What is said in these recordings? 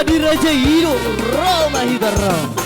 Di Raja Hiro Roma Hidaro.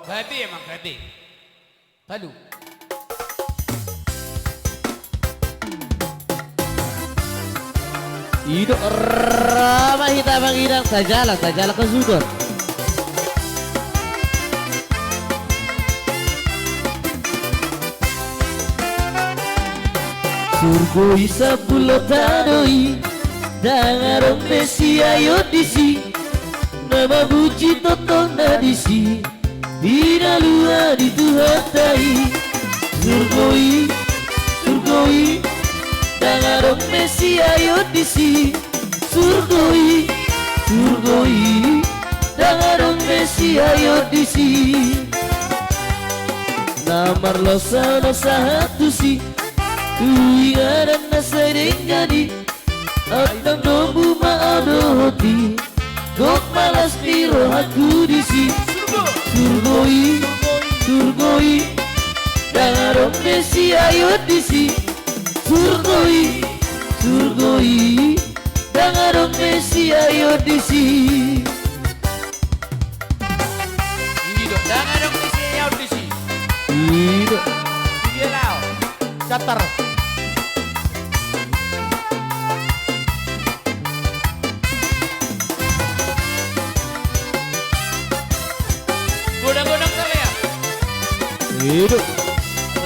Gadi emang gadi. Lalu. Ido Roma hitam mengidam tajalak ke sudut. Surgoi sapulo tanoi dangarong besi ayo disi nama buci totong nadisi Bina lua di tuhatai Surgoi dangarong besi ayo disi Surgoi dangarong besi ayo disi Namar losa hatu si Tuingaran na sering jadi Atang dombu maado hoti Gok malas piro aku disi Surgoi Dangarong desi ayo disi Surgoi Dangarong desi ayo disi Ini dong, jangan dong disi ayo disi. Ido Dia lau. Catar. Godang-godang kali ya. Ido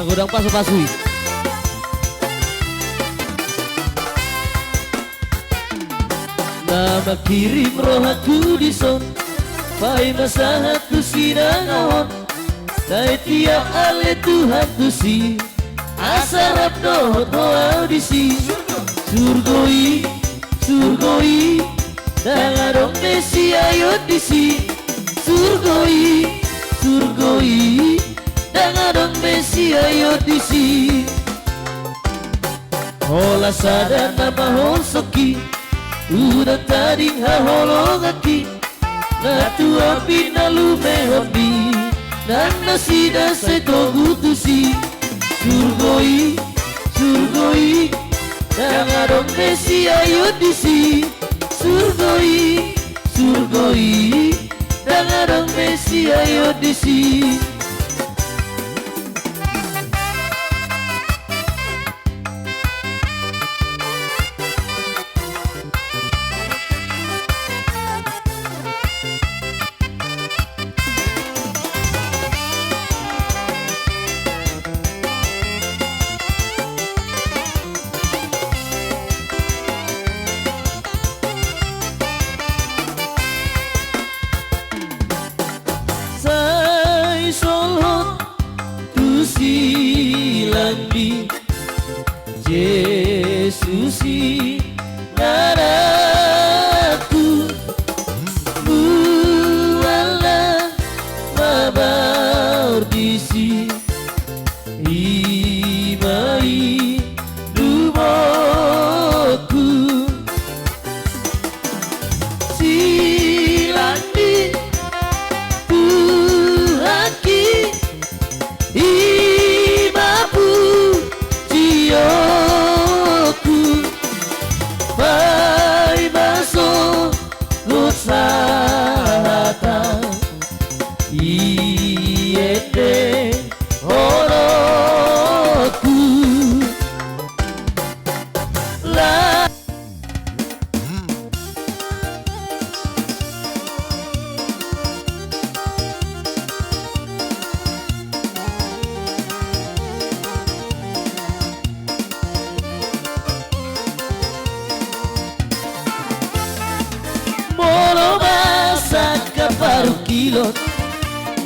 Godang pasu-pasui Nama kirim roh aku di son Pai masa aku sidang awon Dai tiap ale Tuhan tu si Asarap dohot ho audisi Surgoi Dangarong besi ayo disi Surgoi Dangarong besi ayo disi Hola sada nama hosoki Udah tading haholongaki Natua pina lume hobi Nana sida seto gutusi Surgoi Dangarong besi ayo disi Surgoi Dangarong besi ayo disi Lambi Yesusi naraku Buala mabar disi Imai dumoku Silandi Tuhaki Iete horoku La Molo masak kaparu kilot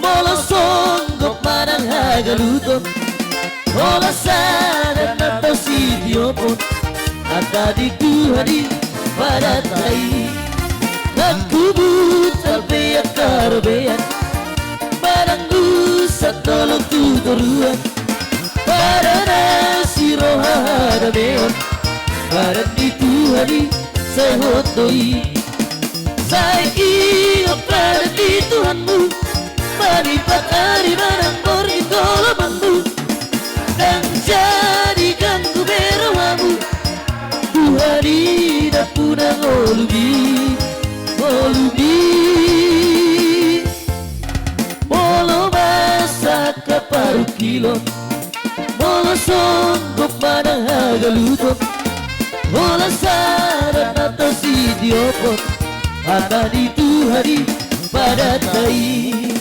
Molo songgok manang hagaluton Molo sadar nato si diopon Ada di kuhadi pada tai Nakubut alpeak karobean Barang gusat tolong tutoruan Pada nasi roha hadabeon Barang di kuhadi sehotoi Saya ingat pada di Tuhanmu Melipat hari barang borni tolomanmu Dan jadikan ku berawamu Tuhari dapuna ngolubi Molo kilot Mola songgok manang hagalutot Mola saran atau si diopot Ada di Tuhari pada tai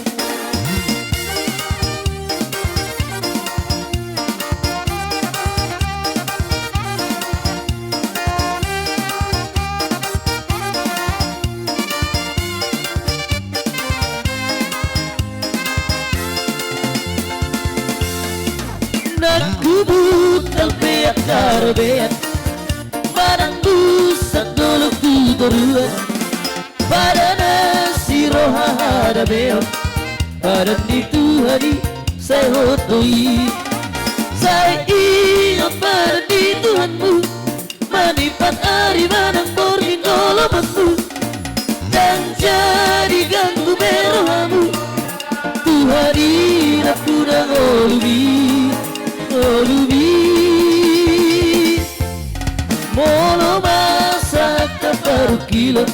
Nakubut kalpeak karabean Barang busak dolok tutoruan Pada nasi roha ada beon Pada di Tuhari saya hotoi Saya ingat pada di Tuhanmu Manipat ari manang borgin dolomatmu Dan jadi ganggu merohamu Tuhari aku nang olubi Molo masak kaparu kilot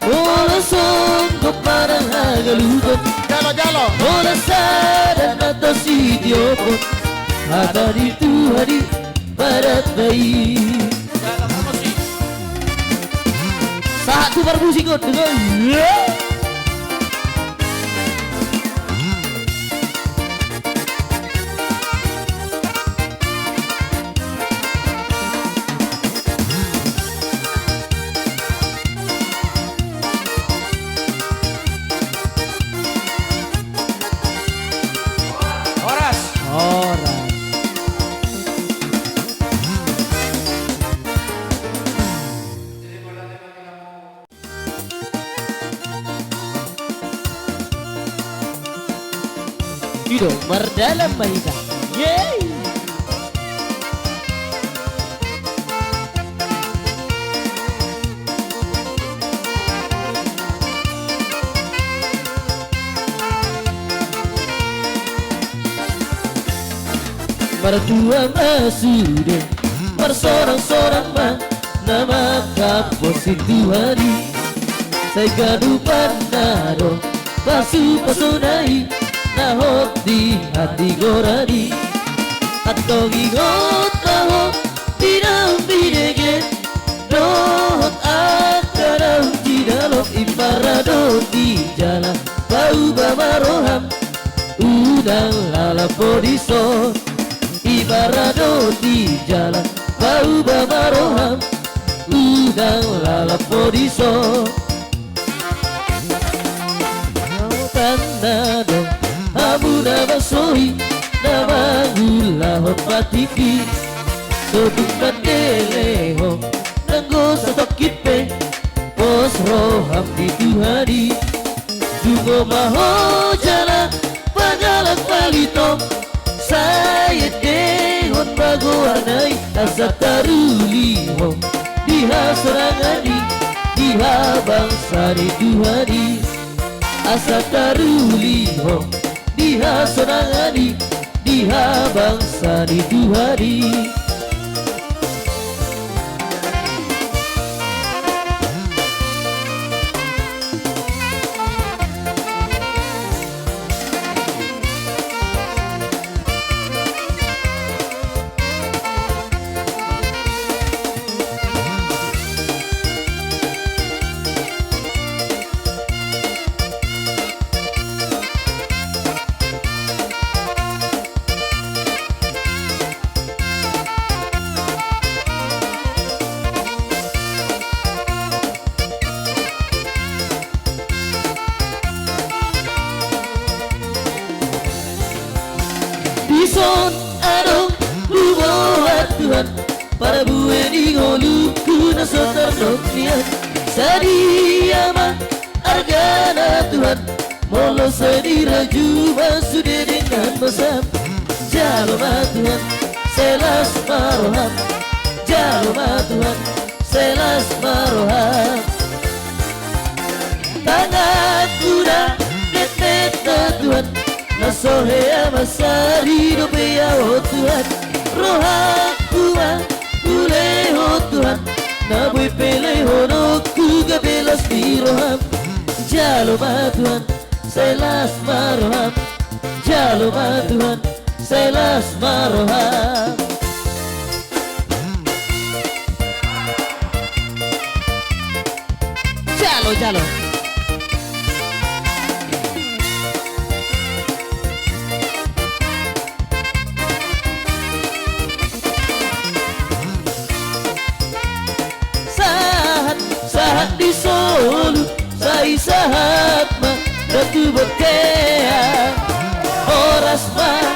Molo songgok parang hagalutot Jalo. Molo sadan atau si diopot Ada di Tuhari barat bayi Satu bermusikot dengan Hidup berdalam mainan. Yeay. Berdua masude bersorang-sorang mah nama kapos itu hari saya gaduh panaro pasu pasonai nahot di hati goradi atau gigot nahot di dalam bidege dohot akarau di dalam iparado di jalan bau bamaroham udang lalapodiso iparado di jalan bau bamaroham udang lalapodiso tanado Abu nama sohi nama gula hot patiki Sotung bandeleho nanggo satokit pe Pos roham di Tuhari Jungo maho jala panjalak palito Saya dehon bagoanai asa taruliho Diha serangani diha bangsa di Tuhari Asa taruliho Diha sonangani, diha bangsa di Tuhari Bison adong buat Tuhan para bueni ngoluku na sotar doknian sadiama argana Tuhan molo sedira juba sudah dengan masam jalma Tuhan selas maroham jalma Tuhan selas maroham tangan kuda neteta Tuhan Nasohea masari dope ya oh Tuhan Rohaku ule oh Tuhan Naboy pele hono kuga belas di roham Jalo ma Tuhan selas maroham Jalo ma Tuhan Sailas marohan Jalo Sahat di Solo Sai sahat mah Datu Bokea Oras mah